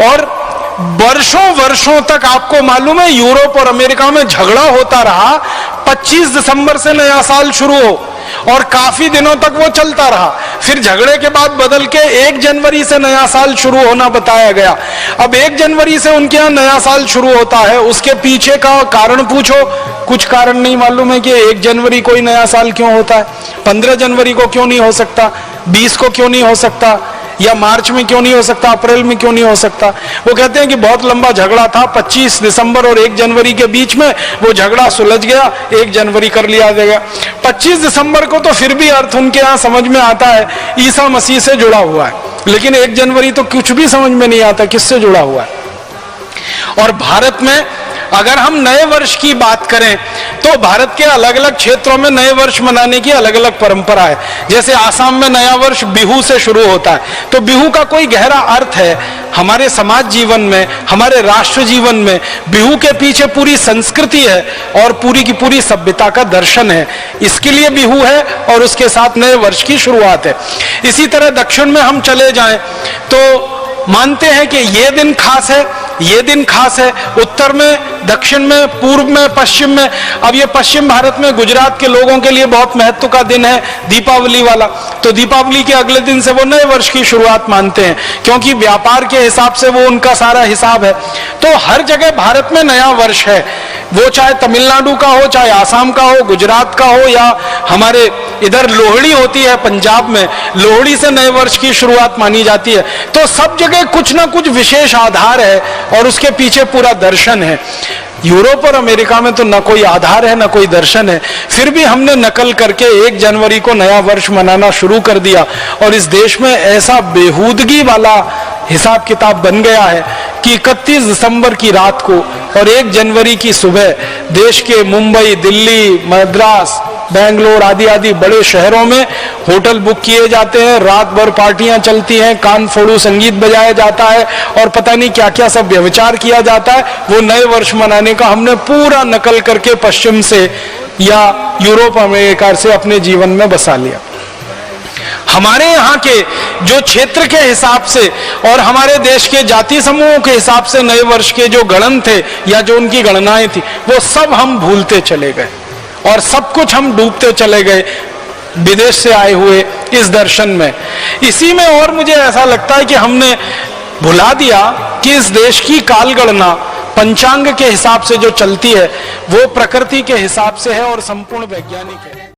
और वर्षों वर्षों तक आपको मालूम है यूरोप और अमेरिका में झगड़ा होता रहा। 25 दिसंबर से नया साल शुरू हो और काफी दिनों तक वो चलता रहा। फिर झगड़े के बाद बदल के 1 जनवरी से नया साल शुरू होना बताया गया। अब 1 जनवरी से उनके यहाँ नया साल शुरू होता है, उसके पीछे का कारण पूछो, कुछ कारण नहीं मालूम है कि 1 जनवरी को ही नया साल क्यों होता है, 15 जनवरी को क्यों नहीं हो सकता, 20 को क्यों नहीं हो सकता, या मार्च में क्यों नहीं हो सकता, अप्रैल में क्यों नहीं हो सकता। वो कहते हैं कि बहुत लंबा झगड़ा था, 25 दिसंबर और 1 जनवरी के बीच में वो झगड़ा सुलझ गया, 1 जनवरी कर लिया जाएगा। 25 दिसंबर को तो फिर भी अर्थ उनके यहाँ समझ में आता है, ईसा मसीह से जुड़ा हुआ है, लेकिन 1 जनवरी तो कुछ भी समझ में नहीं आता किससे जुड़ा हुआ है। और भारत में अगर हम नए वर्ष की बात करें तो भारत के अलग अलग क्षेत्रों में नए वर्ष मनाने की अलग अलग परंपरा है। जैसे आसाम में नया वर्ष बिहू से शुरू होता है, तो बिहू का कोई गहरा अर्थ है हमारे समाज जीवन में, हमारे राष्ट्र जीवन में। बिहू के पीछे पूरी संस्कृति है और पूरी की पूरी सभ्यता का दर्शन है, इसके लिए बिहू है और उसके साथ नए वर्ष की शुरुआत है। इसी तरह दक्षिण में हम चले जाएं तो मानते हैं कि ये दिन खास है, ये दिन खास है। उत्तर में, दक्षिण में, पूर्व में, पश्चिम में। अब ये पश्चिम भारत में गुजरात के लोगों के लिए बहुत महत्व का दिन है, दीपावली वाला। तो दीपावली के अगले दिन से वो नए वर्ष की शुरुआत मानते हैं, क्योंकि व्यापार के हिसाब से वो उनका सारा हिसाब है। तो हर जगह भारत में नया वर्ष है, वो चाहे तमिलनाडु का हो, चाहे आसाम का हो, गुजरात का हो, या हमारे इधर लोहड़ी होती है पंजाब में, लोहड़ी से नए वर्ष की शुरुआत मानी जाती है। तो सब जगह कुछ ना कुछ विशेष आधार है और उसके पीछे पूरा दर्शन है। यूरोप और अमेरिका में तो न कोई आधार है न कोई दर्शन है, फिर भी हमने नकल करके 1 जनवरी को नया वर्ष मनाना शुरू कर दिया और इस देश में ऐसा बेहूदगी वाला हिसाब किताब बन गया है कि 31 दिसंबर की रात को और 1 जनवरी की सुबह देश के मुंबई, दिल्ली, मद्रास, बेंगलोर आदि आदि बड़े शहरों में होटल बुक किए जाते हैं, रात भर पार्टियां चलती हैं, कान फोड़ू संगीत बजाया जाता है और पता नहीं क्या क्या सब व्यभिचार किया जाता है। वो नए वर्ष मनाने का हमने पूरा नकल करके पश्चिम से या यूरोप अमेरिका से अपने जीवन में बसा लिया। हमारे यहाँ के जो क्षेत्र के हिसाब से और हमारे देश के जाति समूहों के हिसाब से नए वर्ष के जो गणन थे या जो उनकी गणनाएं थी, वो सब हम भूलते चले गए और सब कुछ हम डूबते चले गए विदेश से आए हुए इस दर्शन में। इसी में और मुझे ऐसा लगता है कि हमने भुला दिया कि इस देश की काल गणना पंचांग के हिसाब से जो चलती है वो प्रकृति के हिसाब से है और संपूर्ण वैज्ञानिक है।